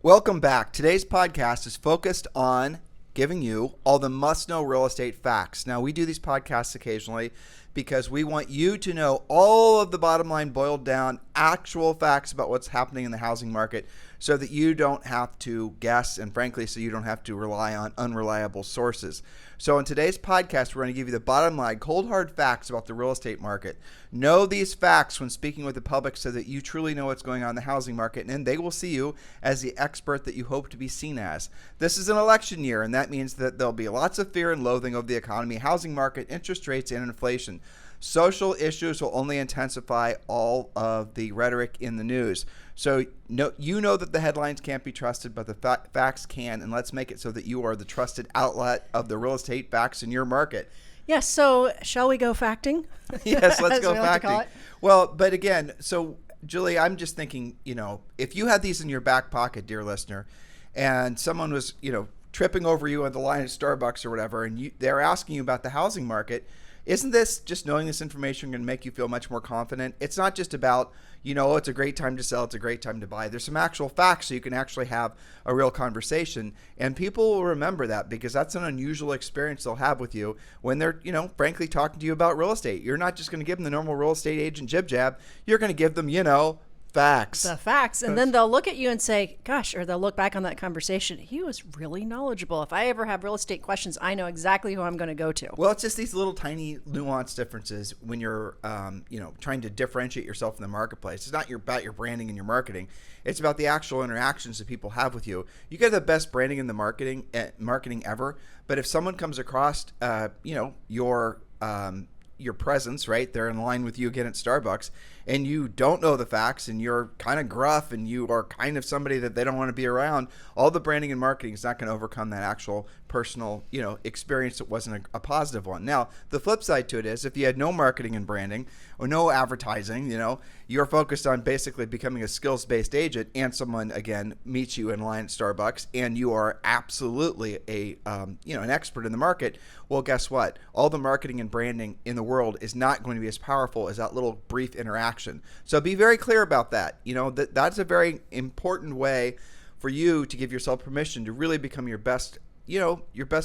Welcome back. Today's podcast is focused on giving you all the must-know real estate facts. Now, we do these podcasts occasionally because we want you to know all of the bottom line boiled down actual facts about what's happening in the housing market so that you don't have to guess and frankly, so you don't have to rely on unreliable sources. So in today's podcast, we're going to give you the bottom line, cold hard facts about the real estate market. Know these facts when speaking with the public so that you truly know what's going on in the housing market, and they will see you as the expert that you hope to be seen as. This is an election year, and that means that there'll be lots of fear and loathing of the economy, housing market, interest rates, and inflation. Social issues will only intensify all of the rhetoric in the news. So you know that the headlines can't be trusted, but the facts can, and let's make it so that you are the trusted outlet of the real estate facts in your market. Yes, so shall we go facting? Yes, let's go like facting. Well, but again, so Julie, I'm just thinking, if you had these in your back pocket, dear listener, and someone was, tripping over you on the line at Starbucks or whatever, and they're asking you about the housing market, isn't this just knowing this information going to make you feel much more confident? It's not just about, it's a great time to sell, it's a great time to buy. There's some actual facts so you can actually have a real conversation. And people will remember that because that's an unusual experience they'll have with you when they're, frankly talking to you about real estate. You're not just going to give them the normal real estate agent jib jab. You're going to give them, facts. The facts. And then they'll look at you and say, gosh, or they'll look back on that conversation. He was really knowledgeable. If I ever have real estate questions, I know exactly who I'm going to go to. Well, it's just these little tiny nuanced differences when you're, trying to differentiate yourself in the marketplace. It's not about your branding and your marketing. It's about the actual interactions that people have with you. You get the best branding in the marketing ever. But if someone comes across, your presence, right? They're in line with you again at Starbucks, and you don't know the facts, and you're kind of gruff, and you are kind of somebody that they don't want to be around. All the branding and marketing is not going to overcome that actual personal, experience that wasn't a positive one. Now, the flip side to it is if you had no marketing and branding or no advertising, you're focused on basically becoming a skills-based agent, and someone again meets you in line at Starbucks, and you are absolutely an expert in the market. Well, guess what? All the marketing and branding in the world is not going to be as powerful as that little brief interaction. So be very clear about that. That's a very important way for you to give yourself permission to really become your best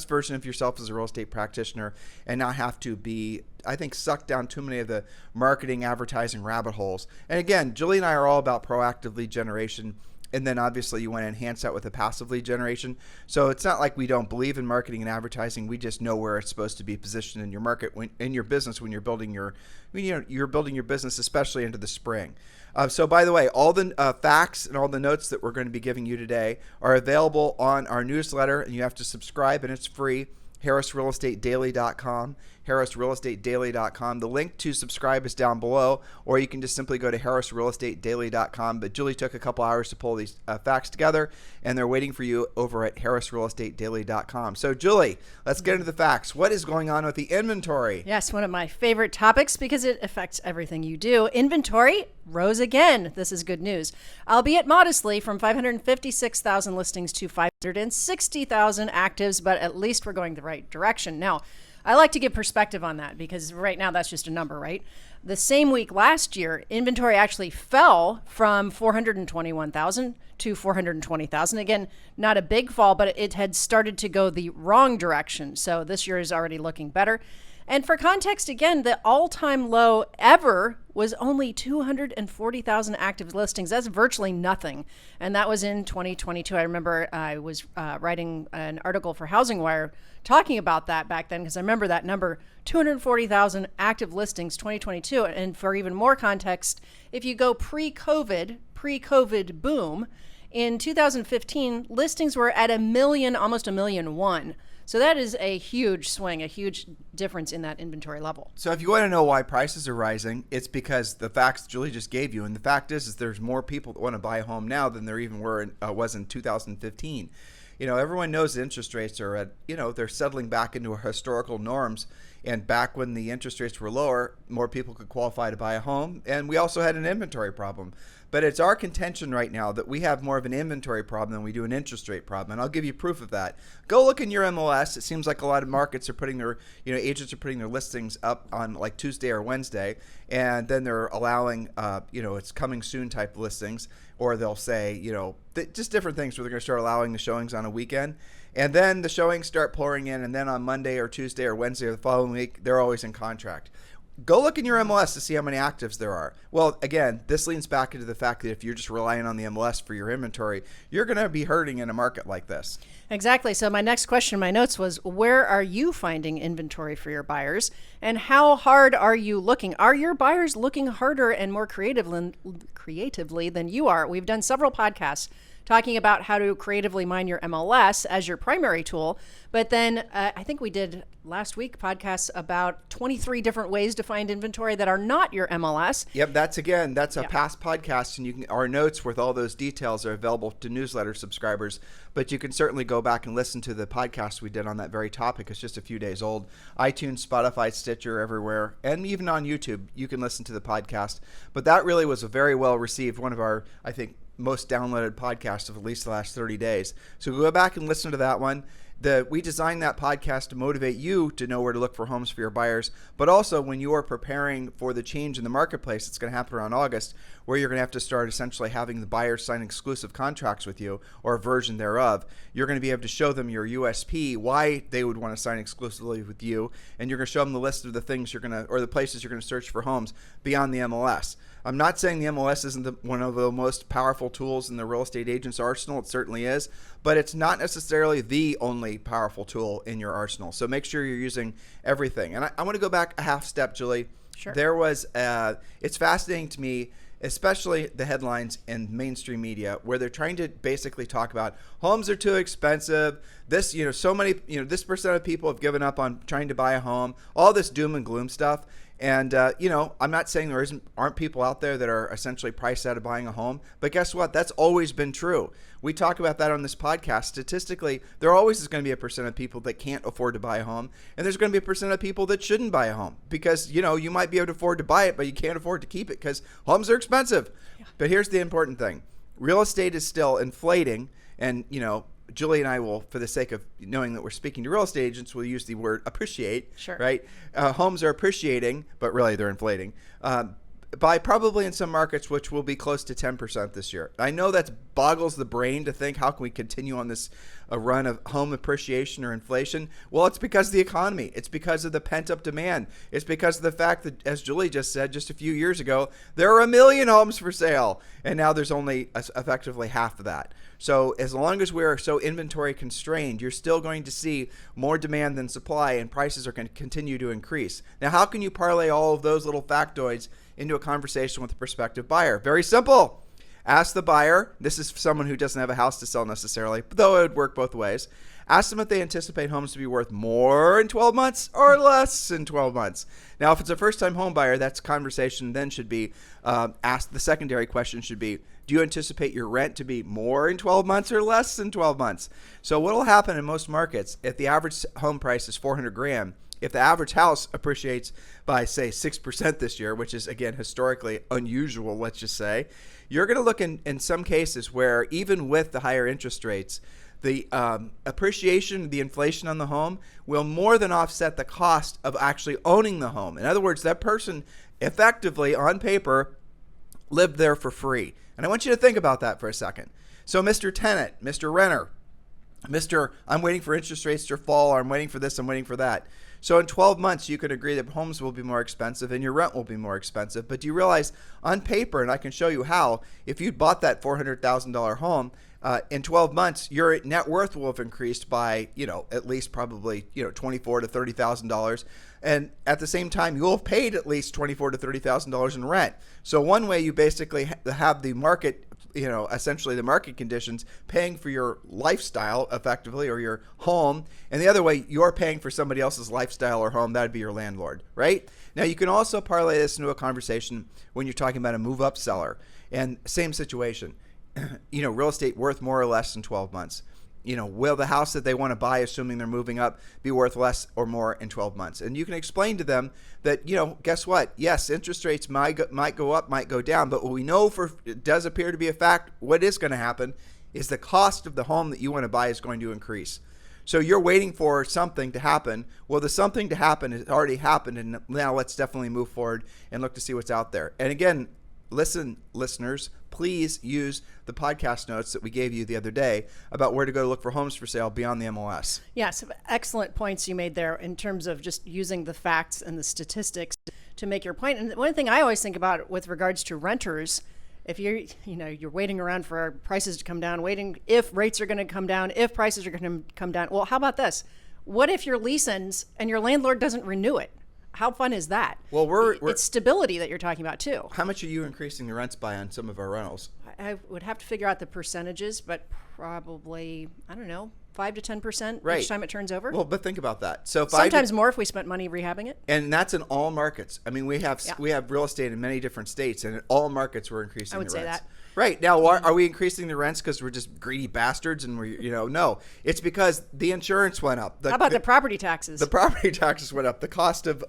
version of yourself as a real estate practitioner and not have to be, I think, sucked down too many of the marketing, advertising rabbit holes. And again, Julie and I are all about proactive lead generation. And then obviously you want to enhance that with a passive lead generation. So it's not like we don't believe in marketing and advertising. We just know where it's supposed to be positioned in your market, in your business, when you're building your business, especially into the spring. So by the way, all the facts and all the notes that we're going to be giving you today are available on our newsletter, and you have to subscribe, and it's free. HarrisRealEstateDaily.com, HarrisRealEstateDaily.com. The link to subscribe is down below, or you can just simply go to HarrisRealEstateDaily.com. But Julie took a couple hours to pull these facts together, and they're waiting for you over at HarrisRealEstateDaily.com. So Julie, let's get into the facts. What is going on with the inventory? Yes, one of my favorite topics because it affects everything you do. Inventory rose again. This is good news, albeit modestly, from 556,000 listings to 560,000 actives, but at least we're going the right direction. Now, I like to give perspective on that because right now that's just a number, right? The same week last year, inventory actually fell from 421,000 to 420,000. Again, not a big fall, but it had started to go the wrong direction. So this year is already looking better. And for context, again, the all-time low ever was only 240,000 active listings. That's virtually nothing. And that was in 2022. I remember I was writing an article for Housing Wire talking about that back then because I remember that number, 240,000 active listings, 2022. And for even more context, if you go pre-COVID boom, in 2015, listings were at 1 million, almost 1,000,001. So that is a huge swing, a huge difference in that inventory level. So if you want to know why prices are rising, it's because the facts Julie just gave you. And the fact is there's more people that want to buy a home now than there even was in 2015. Everyone knows that interest rates are at, they're settling back into historical norms. And back when the interest rates were lower, more people could qualify to buy a home. And we also had an inventory problem. But it's our contention right now that we have more of an inventory problem than we do an interest rate problem. And I'll give you proof of that. Go look in your MLS. It seems like a lot of markets are putting their, agents are putting their listings up on like Tuesday or Wednesday. And then they're allowing, it's coming soon type listings. Or they'll say, just different things where they're going to start allowing the showings on a weekend. And then the showings start pouring in. And then on Monday or Tuesday or Wednesday or the following week, they're always in contract. Go look in your MLS to see how many actives there are. Well, again, this leans back into the fact that if you're just relying on the MLS for your inventory, you're going to be hurting in a market like this. Exactly. So my next question in my notes was, where are you finding inventory for your buyers? And how hard are you looking? Are your buyers looking harder and more creatively than you are? We've done several podcasts talking about how to creatively mine your MLS as your primary tool. But then I think we did last week podcasts about 23 different ways to find inventory that are not your MLS. Yep, that's a past podcast, and our notes with all those details are available to newsletter subscribers. But you can certainly go back and listen to the podcast we did on that very topic. It's just a few days old. iTunes, Spotify, Stitcher, everywhere, and even on YouTube, you can listen to the podcast. But that really was a very well received, one of our, I think, most downloaded podcasts of at least the last 30 days. So go back and listen to that one. We designed that podcast to motivate you to know where to look for homes for your buyers, but also when you are preparing for the change in the marketplace, it's going to happen around August, where you're going to have to start essentially having the buyers sign exclusive contracts with you or a version thereof. You're going to be able to show them your USP, why they would want to sign exclusively with you, and you're going to show them the list of the things or the places you're going to search for homes beyond the MLS. I'm not saying the MLS isn't one of the most powerful tools in the real estate agent's arsenal. It certainly is, but it's not necessarily the only powerful tool in your arsenal. So make sure you're using everything. And I want to go back a half step, Julie. Sure. There was, it's fascinating to me, especially the headlines in mainstream media where they're trying to basically talk about homes are too expensive. This, so many, this percent of people have given up on trying to buy a home, all this doom and gloom stuff. And, I'm not saying there aren't people out there that are essentially priced out of buying a home. But guess what? That's always been true. We talk about that on this podcast. Statistically, there always is going to be a percent of people that can't afford to buy a home. And there's going to be a percent of people that shouldn't buy a home because, you might be able to afford to buy it, but you can't afford to keep it because homes are expensive. Yeah. But here's the important thing. Real estate is still inflating. And, Julie and I will, for the sake of knowing that we're speaking to real estate agents, we'll use the word appreciate, sure. Right? Homes are appreciating, but really they're inflating, by probably in some markets, which will be close to 10% this year. I know that boggles the brain to think, how can we continue on this run of home appreciation or inflation? Well, it's because of the economy. It's because of the pent-up demand. It's because of the fact that, as Julie just said just a few years ago, there are 1 million homes for sale, and now there's only effectively half of that. So as long as we're so inventory constrained, you're still going to see more demand than supply, and prices are going to continue to increase. Now, how can you parlay all of those little factoids into a conversation with a prospective buyer? Very simple. Ask the buyer. This is someone who doesn't have a house to sell necessarily, though it would work both ways. Ask them if they anticipate homes to be worth more in 12 months or less in 12 months. Now, if it's a first-time home buyer, that's conversation then should be asked. The secondary question should be, do you anticipate your rent to be more in 12 months or less in 12 months? So what will happen in most markets, if the average home price is $400,000, if the average house appreciates by, say, 6% this year, which is, again, historically unusual, let's just say, you're going to look in some cases where even with the higher interest rates, the appreciation, the inflation on the home will more than offset the cost of actually owning the home. In other words, that person effectively, on paper, lived there for free. And I want you to think about that for a second. So Mr. Tenant, Mr. Renter, I'm waiting for interest rates to fall, or I'm waiting for this, I'm waiting for that. So in 12 months, you could agree that homes will be more expensive and your rent will be more expensive. But do you realize on paper, and I can show you how, if you bought that $400,000 home, in 12 months, your net worth will have increased by, at least probably, $24,000 to $30,000. And at the same time, you'll have paid at least $24,000 to $30,000 in rent. So one way you basically have the market, essentially the market conditions paying for your lifestyle effectively, or your home. And the other way, you're paying for somebody else's lifestyle or home. That'd be your landlord, right? Now, you can also parlay this into a conversation when you're talking about a move-up seller. And same situation. Real estate worth more or less in 12 months. will the house that they want to buy, assuming they're moving up, be worth less or more in 12 months? And you can explain to them that, guess what? Yes, interest rates might go up, might go down, but what we know it does appear to be a fact, what is going to happen is the cost of the home that you want to buy is going to increase. So you're waiting for something to happen. Well, the something to happen has already happened, and now let's definitely move forward and look to see what's out there. And again, listeners, please use the podcast notes that we gave you the other day about where to go to look for homes for sale beyond the MLS. Yes, excellent points you made there in terms of just using the facts and the statistics to make your point. And one thing I always think about with regards to renters, if you're waiting around for prices to come down, waiting if rates are going to come down, if prices are going to come down. Well, how about this? What if your lease ends and your landlord doesn't renew it? How fun is that? Well, it's stability that you're talking about too. How much are you increasing the rents by on some of our rentals? I would have to figure out the percentages, but probably, I don't know, 5 to 10% right. each time it turns over. Well, but think about that. So sometimes more if we spent money rehabbing it. And that's in all markets. I mean, we have real estate in many different states, and in all markets we're increasing the rents. I would say that. Right. Now, are we increasing the rents because we're just greedy bastards and no. It's because the insurance went up. How about the property taxes? The property taxes went up. The cost of,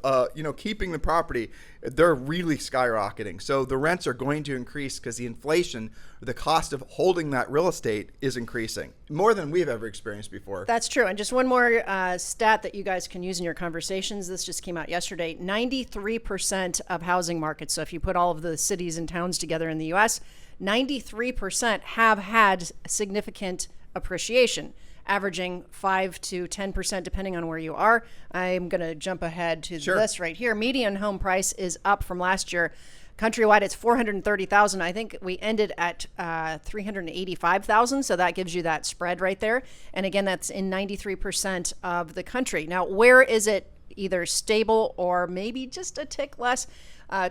keeping the property, they're really skyrocketing. So the rents are going to increase because the inflation, the cost of holding that real estate is increasing more than we've ever experienced before. That's true. And just one more stat that you guys can use in your conversations. This just came out yesterday. 93% of housing markets. So if you put all of the cities and towns together in the U.S., 93% have had significant appreciation, averaging 5 to 10% depending on where you are. I'm going to jump ahead to this right here. Median home price is up from last year. Countrywide, it's $430,000. I think we ended at $385,000. So that gives you that spread right there. And again, that's in 93% of the country. Now, where is it either stable or maybe just a tick less?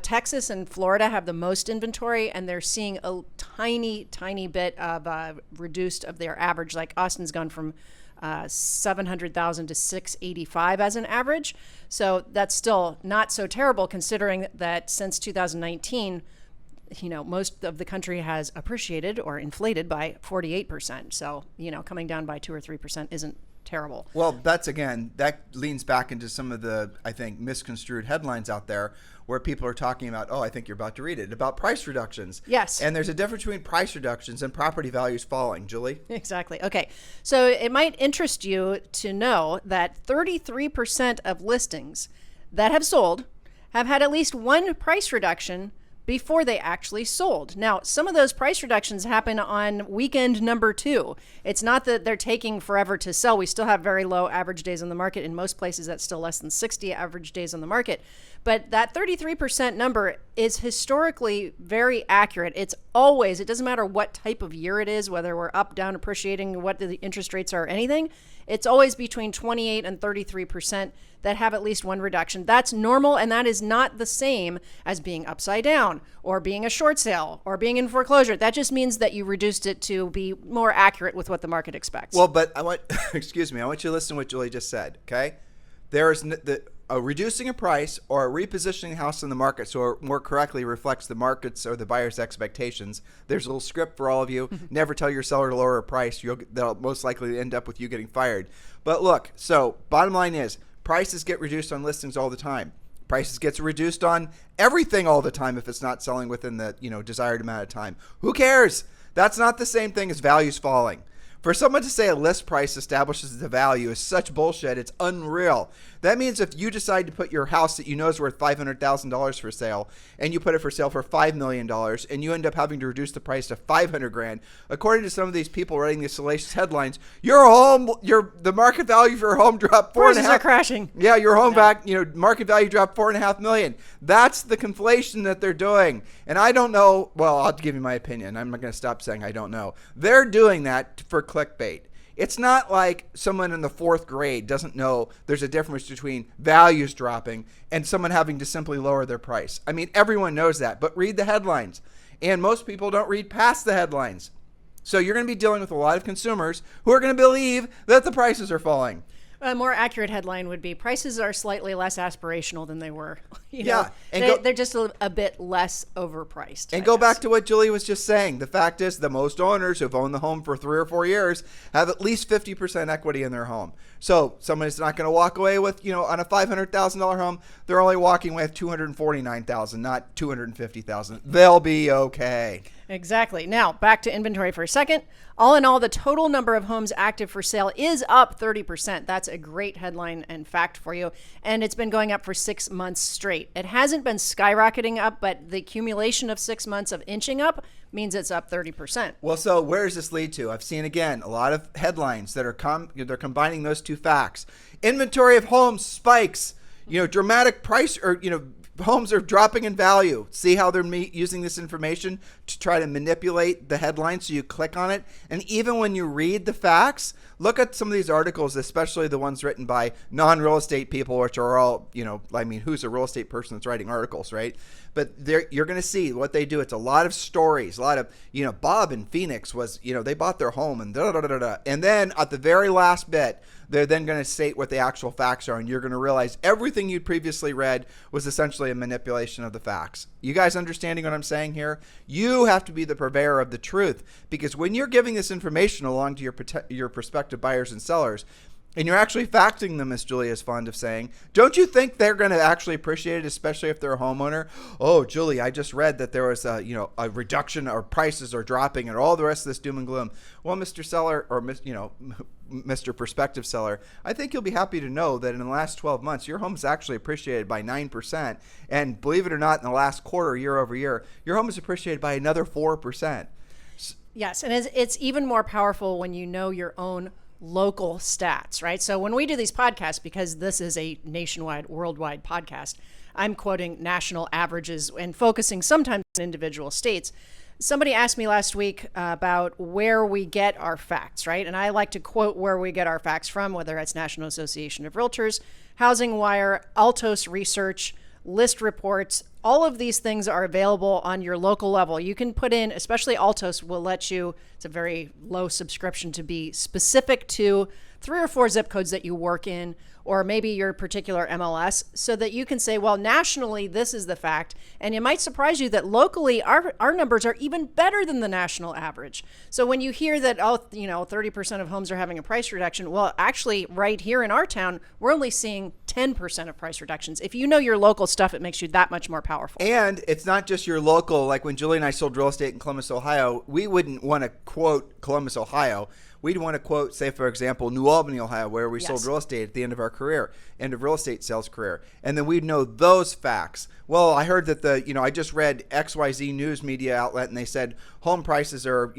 Texas and Florida have the most inventory, and they're seeing a tiny, tiny bit of reduced of their average. Like Austin's gone from 700,000 to 685 as an average. So that's still not so terrible considering that since 2019, most of the country has appreciated or inflated by 48%. So, coming down by 2 or 3% isn't terrible. Well, that leans back into some of the, I think, misconstrued headlines out there where people are talking about, I think you're about to read it, about price reductions. Yes. And there's a difference between price reductions and property values falling. Julie? Exactly. Okay. So it might interest you to know that 33% of listings that have sold have had at least one price reduction before they actually sold. Now, some of those price reductions happen on weekend number 2. It's not that they're taking forever to sell. We still have very low average days on the market. In most places, that's still less than 60 average days on the market. But that 33% number is historically very accurate. It doesn't matter what type of year it is, whether we're up, down, appreciating, what the interest rates are, anything. It's always between 28 and 33% that have at least one reduction. That's normal, and that is not the same as being upside down or being a short sale or being in foreclosure. That just means that you reduced it to be more accurate with what the market expects. Well, but I want you to listen to what Julie just said, okay? There is reducing a price or repositioning a house in the market so it more correctly reflects the market's or the buyer's expectations. There's a little script for all of you. Never tell your seller to lower a price. That'll most likely end up with you getting fired. But look, so bottom line is prices get reduced on listings all the time. Prices gets reduced on everything all the time if it's not selling within the desired amount of time. Who cares? That's not the same thing as values falling. For someone to say a list price establishes the value is such bullshit, it's unreal. That means if you decide to put your house that you know is worth $500,000 for sale, and you put it for sale for $5 million, and you end up having to reduce the price to $500,000, according to some of these people writing these salacious headlines, the market value for your home dropped Prices are crashing. Yeah, your home market value dropped $4.5 million. That's the conflation that they're doing. And I don't know. Well, I'll give you my opinion. I'm not going to stop saying I don't know. They're doing that for clickbait. It's not like someone in the 4th grade doesn't know there's a difference between values dropping and someone having to simply lower their price. I mean, everyone knows that, but read the headlines. And most people don't read past the headlines. So you're going to be dealing with a lot of consumers who are going to believe that the prices are falling. A more accurate headline would be prices are slightly less aspirational than they were. Yeah, and they're just a bit less overpriced. And go back to what Julie was just saying. The fact is, the most owners who've owned the home for 3 or 4 years have at least 50% equity in their home. So somebody's not going to walk away with, on a $500,000 home, they're only walking away with $249,000, not $250,000. They'll be okay. Exactly. Now, back to inventory for a second. All in all, the total number of homes active for sale is up 30%. That's a great headline and fact for you. And it's been going up for 6 months straight. It hasn't been skyrocketing up, but the accumulation of 6 months of inching up means it's up 30%. Well, so where does this lead to? I've seen, again, a lot of headlines that are they're combining those two facts. Inventory of homes spikes, dramatic price, or, homes are dropping in value. See how they're using this information to try to manipulate the headline so you click on it. And even when you read the facts, look at some of these articles, especially the ones written by non-real estate people, which are all, who's a real estate person that's writing articles, right? But you're going to see what they do. It's a lot of stories, a lot of, Bob in Phoenix was, they bought their home and da-da-da-da-da. And then at the very last bit, they're then going to state what the actual facts are, and you're going to realize everything you'd previously read was essentially a manipulation of the facts. You guys understanding what I'm saying here? You have to be the purveyor of the truth, because when you're giving this information along to your prospective buyers and sellers, and you're actually facting them, as Julie is fond of saying, don't you think they're going to actually appreciate it, especially if they're a homeowner? Oh, Julie, I just read that there was a reduction, or prices are dropping, and all the rest of this doom and gloom. Well, Mr. Seller, or Mr. Prospective Seller, I think you'll be happy to know that in the last 12 months, your home's actually appreciated by 9%. And believe it or not, in the last quarter, year over year, your home is appreciated by another 4%. Yes, and it's even more powerful when you know your own local stats, right? So when we do these podcasts, because this is a nationwide, worldwide podcast, I'm quoting national averages and focusing sometimes on individual states. Somebody asked me last week about where we get our facts, right? And I like to quote where we get our facts from, whether it's National Association of Realtors, Housing Wire, Altos Research, List Reports. All of these things are available on your local level. You can put in, especially Altos will let you, it's a very low subscription, to be specific to 3 or 4 zip codes that you work in, or maybe your particular MLS, so that you can say, well, nationally, this is the fact. And it might surprise you that locally, our numbers are even better than the national average. So when you hear that, 30% of homes are having a price reduction, well, actually, right here in our town, we're only seeing 10% of price reductions. If you know your local stuff, it makes you that much more powerful. And it's not just your local. Like when Julie and I sold real estate in Columbus, Ohio, we wouldn't want to quote Columbus, Ohio. We'd want to quote, say, for example, New Albany, Ohio, where we sold real estate at the end of our career, end of real estate sales career. And then we'd know those facts. Well, I heard that I just read XYZ news media outlet, and they said home prices are,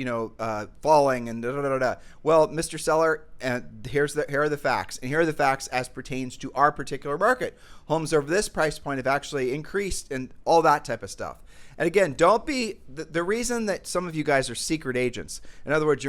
falling and da-da-da-da. Well, Mr. Seller, here are the facts. And here are the facts as pertains to our particular market. Homes over this price point have actually increased and all that type of stuff. And again, don't be, the reason that some of you guys are secret agents, in other words,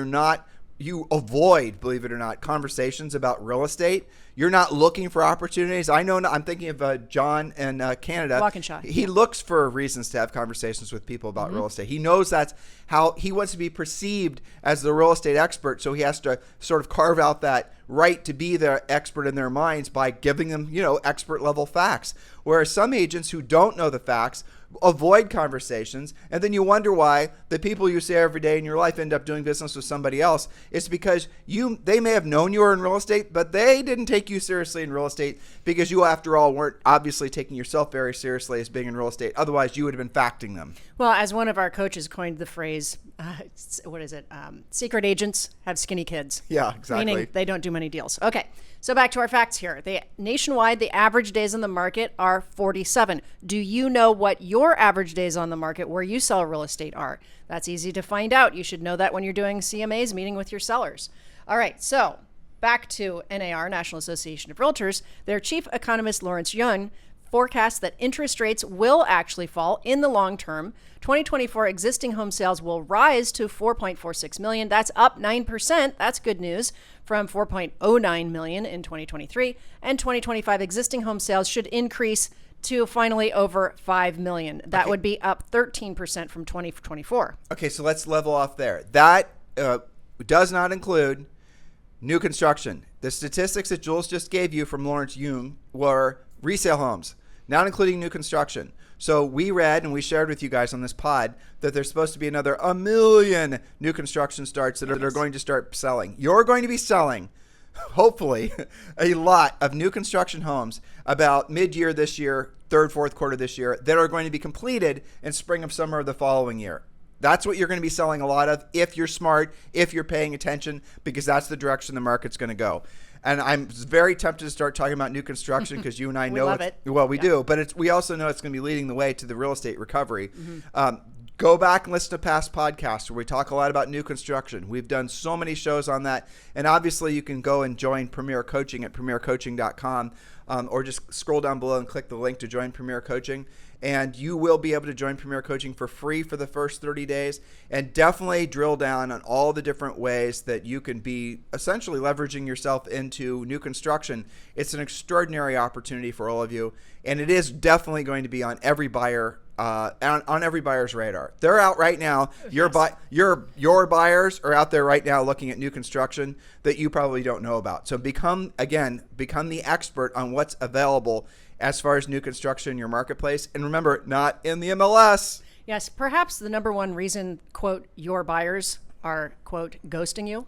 you avoid, believe it or not, conversations about real estate. You're not looking for opportunities. I know, I'm thinking of John in Canada. Walkinshaw. He looks for reasons to have conversations with people about real estate. He knows that's how he wants to be perceived as the real estate expert. So he has to sort of carve out that right to be the expert in their minds by giving them, expert level facts. Whereas some agents who don't know the facts avoid conversations, and then you wonder why the people you see every day in your life end up doing business with somebody else. It's because they may have known you were in real estate, but they didn't take you seriously in real estate because you, after all, weren't obviously taking yourself very seriously as being in real estate. Otherwise, you would have been facting them. Well, as one of our coaches coined the phrase, secret agents have skinny kids. Yeah, exactly. Meaning they don't do many deals. Okay, so back to our facts here. Nationwide, the average days on the market are 47. Do you know what your average days on the market where you sell real estate are? That's easy to find out. You should know that when you're doing CMAs, meeting with your sellers. All right, so back to NAR, National Association of Realtors. Their chief economist, Lawrence Yun, forecasts that interest rates will actually fall in the long term. 2024 existing home sales will rise to 4.46 million. That's up 9%. That's good news from 4.09 million in 2023. And 2025 existing home sales should increase to finally over 5 million. That would be up 13% from 2024. Okay, so let's level off there. That does not include new construction. The statistics that Jules just gave you from Lawrence Young were resale homes, not including new construction. So we read and we shared with you guys on this pod that there's supposed to be another 1 million new construction starts that are going to start selling. You're going to be selling, hopefully, a lot of new construction homes about mid-year this year, third, fourth quarter this year, that are going to be completed in spring of summer of the following year. That's what you're going to be selling a lot of if you're smart, if you're paying attention, because that's the direction the market's going to go. And I'm very tempted to start talking about new construction because you and I know love it. Well, we do, but we also know it's going to be leading the way to the real estate recovery. Go back and listen to past podcasts where we talk a lot about new construction. We've done so many shows on that. And obviously you can go and join Premier Coaching at premiercoaching.com or just scroll down below and click the link to join Premier Coaching. And you will be able to join Premier Coaching for free for the first 30 days and definitely drill down on all the different ways that you can be essentially leveraging yourself into new construction. It's an extraordinary opportunity for all of you. And it is definitely going to be on every buyer on every buyer's radar. They're out right now. Your buyers are out there right now looking at new construction that you probably don't know about. So become the expert on what's available as far as new construction in your marketplace. And remember, not in the MLS. Yes, perhaps the number one reason, quote, your buyers are, quote, ghosting you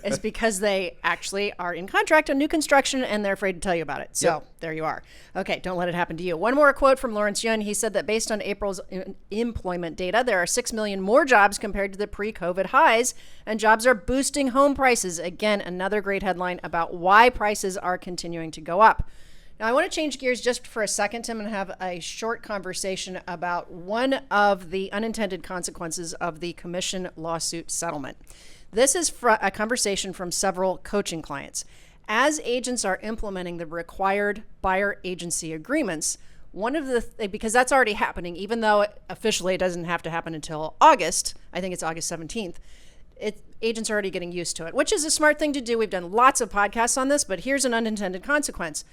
is because they actually are in contract on new construction and they're afraid to tell you about it. So There you are. Okay, don't let it happen to you. One more quote from Lawrence Young. He said that based on April's employment data, there are 6 million more jobs compared to the pre-COVID highs, and jobs are boosting home prices. Again, another great headline about why prices are continuing to go up. Now, I want to change gears just for a second, Tim, and have a short conversation about one of the unintended consequences of the commission lawsuit settlement. This is a conversation from several coaching clients. As agents are implementing the required buyer agency agreements, because that's already happening, even though officially it doesn't have to happen until August, I think it's August 17th, agents are already getting used to it, which is a smart thing to do. We've done lots of podcasts on this, but here's an unintended consequence.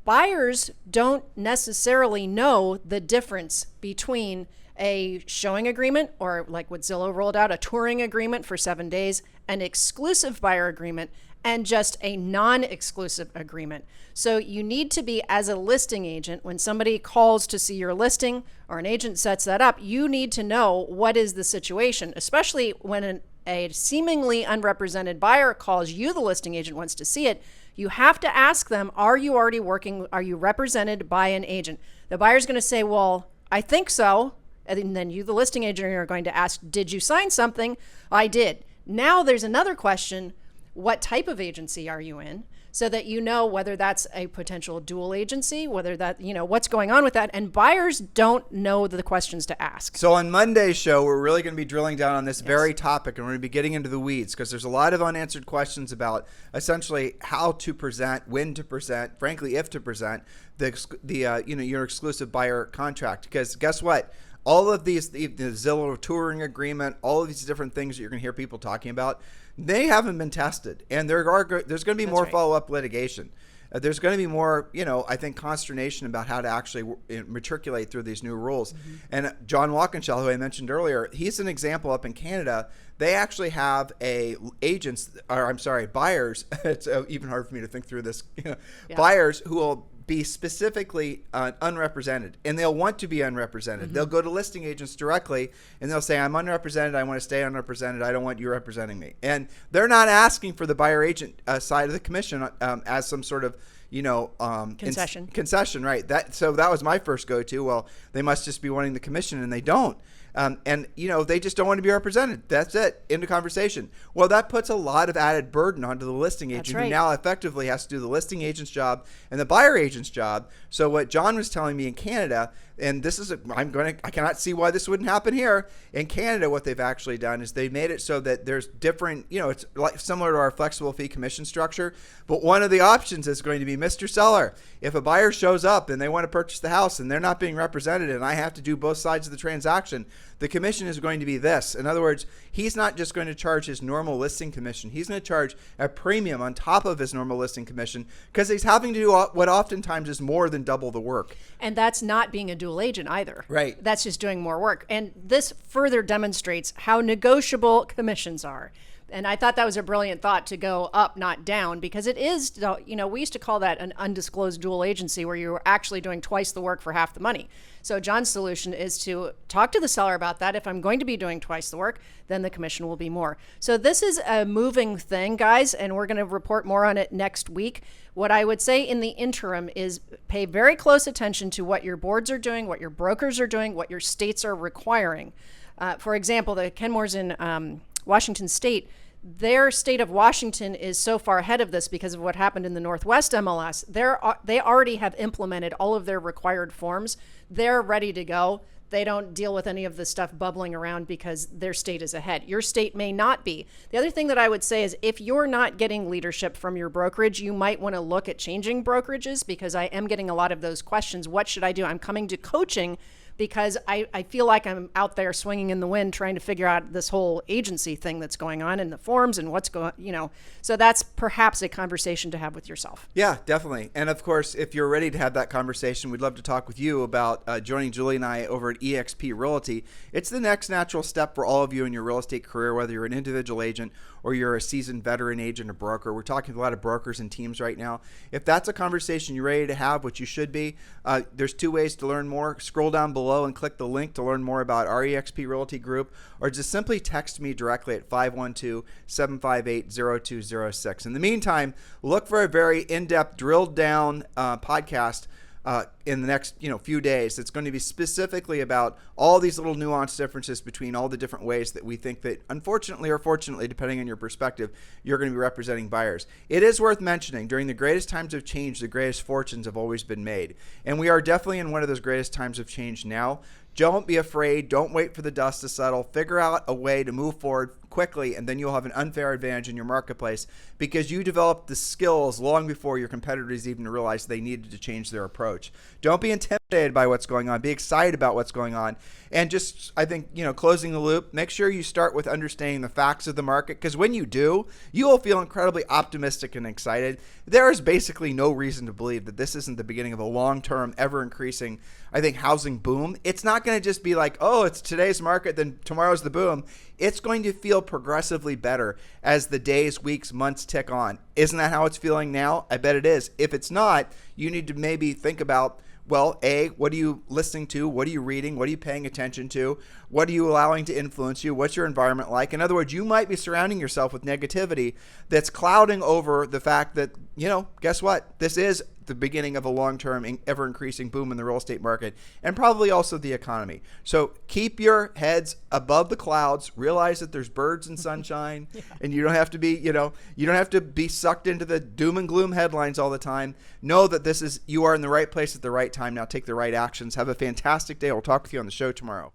Buyers don't necessarily know the difference between a showing agreement, or like what Zillow rolled out, a touring agreement for 7 days, an exclusive buyer agreement, and just a non-exclusive agreement. So you need to be, as a listing agent, when somebody calls to see your listing or an agent sets that up, you need to know what is the situation, especially when a seemingly unrepresented buyer calls you, the listing agent, wants to see it. You have to ask them, are you represented by an agent? The buyer's going to say, well, I think so. And then you, the listing agent, are going to ask, did you sign something? I did. Now there's another question. What type of agency are you in? So that you know whether that's a potential dual agency, whether that, what's going on with that. And buyers don't know the questions to ask. So on Monday's show, we're really going to be drilling down on this very topic, and we're going to be getting into the weeds because there's a lot of unanswered questions about essentially how to present, when to present, frankly, if to present your exclusive buyer contract. Because guess what? All of these, the Zillow touring agreement, all of these different things that you're going to hear people talking about, they haven't been tested. And there's going to be more follow-up litigation. There's going to be more, I think, consternation about how to actually matriculate through these new rules. Mm-hmm. And John Walkinshaw, who I mentioned earlier, he's an example up in Canada. They actually have buyers. It's even hard for me to think through this. Buyers who will be specifically unrepresented, and they'll want to be unrepresented. Mm-hmm. They'll go to listing agents directly and they'll say, I'm unrepresented, I want to stay unrepresented, I don't want you representing me. And they're not asking for the buyer agent side of the commission as some sort of concession, right? So that was my first go-to. Well, they must just be wanting the commission, and they don't. They just don't want to be represented. That's it. End of conversation. Well, that puts a lot of added burden onto the listing agent, who now effectively has to do the listing agent's job and the buyer agent's job. So what John was telling me in Canada, and this is, I cannot see why this wouldn't happen here. In Canada, what they've actually done is they've made it so that there's different, it's like similar to our flexible fee commission structure. But one of the options is going to be, Mr. Seller, if a buyer shows up and they want to purchase the house and they're not being represented and I have to do both sides of the transaction, the commission is going to be this. In other words, he's not just going to charge his normal listing commission. He's going to charge a premium on top of his normal listing commission because he's having to do what oftentimes is more than double the work. And that's not being a dual agent either. Right. That's just doing more work. And this further demonstrates how negotiable commissions are. And I thought that was a brilliant thought to go up, not down, because it is, we used to call that an undisclosed dual agency where you were actually doing twice the work for half the money. So John's solution is to talk to the seller about that. If I'm going to be doing twice the work, then the commission will be more. So this is a moving thing, guys, and we're going to report more on it next week. What I would say in the interim is pay very close attention to what your boards are doing, what your brokers are doing, what your states are requiring. For example, the Kenmores in Washington State, their state of Washington is so far ahead of this because of what happened in the Northwest MLS. They already have implemented all of their required forms. They're ready to go. They don't deal with any of the stuff bubbling around because their state is ahead. Your state may not be. The other thing that I would say is if you're not getting leadership from your brokerage, you might want to look at changing brokerages, because I am getting a lot of those questions. What should I do? I'm coming to coaching because I feel like I'm out there swinging in the wind trying to figure out this whole agency thing that's going on in the forms and what's going, So that's perhaps a conversation to have with yourself. Yeah, definitely. And of course, if you're ready to have that conversation, we'd love to talk with you about joining Julie and I over at eXp Realty. It's the next natural step for all of you in your real estate career, whether you're an individual agent or you're a seasoned veteran agent or broker. We're talking to a lot of brokers and teams right now. If that's a conversation you're ready to have, which you should be, there's 2 ways to learn more. Scroll down below and click the link to learn more about our eXp Realty group, or just simply text me directly at 512-758-0206. In the meantime, look for a very in-depth, drilled down podcast in the next few days. It's going to be specifically about all these little nuanced differences between all the different ways that we think that, unfortunately or fortunately, depending on your perspective, you're going to be representing buyers. It is worth mentioning, during the greatest times of change, the greatest fortunes have always been made. And we are definitely in one of those greatest times of change now. Don't be afraid. Don't wait for the dust to settle. Figure out a way to move forward quickly, and then you'll have an unfair advantage in your marketplace because you developed the skills long before your competitors even realized they needed to change their approach. Don't be intimidated by what's going on. Be excited about what's going on. And just, I think, closing the loop, make sure you start with understanding the facts of the market, because when you do, you will feel incredibly optimistic and excited. There is basically no reason to believe that this isn't the beginning of a long-term, ever-increasing, I think, housing boom. It's not going to just be like, oh, it's today's market, then tomorrow's the boom. It's going to feel progressively better as the days, weeks, months tick on. Isn't that how it's feeling now? I bet it is. If it's not, you need to maybe think about, well, A, what are you listening to? What are you reading? What are you paying attention to? What are you allowing to influence you? What's your environment like? In other words, you might be surrounding yourself with negativity that's clouding over the fact that, guess what? This is the beginning of a long-term, ever-increasing boom in the real estate market, and probably also the economy. So keep your heads above the clouds. Realize that there's birds and sunshine, and you don't have to be, you don't have to be sucked into the doom and gloom headlines all the time. Know that you are in the right place at the right time. Now take the right actions. Have a fantastic day. We'll talk with you on the show tomorrow.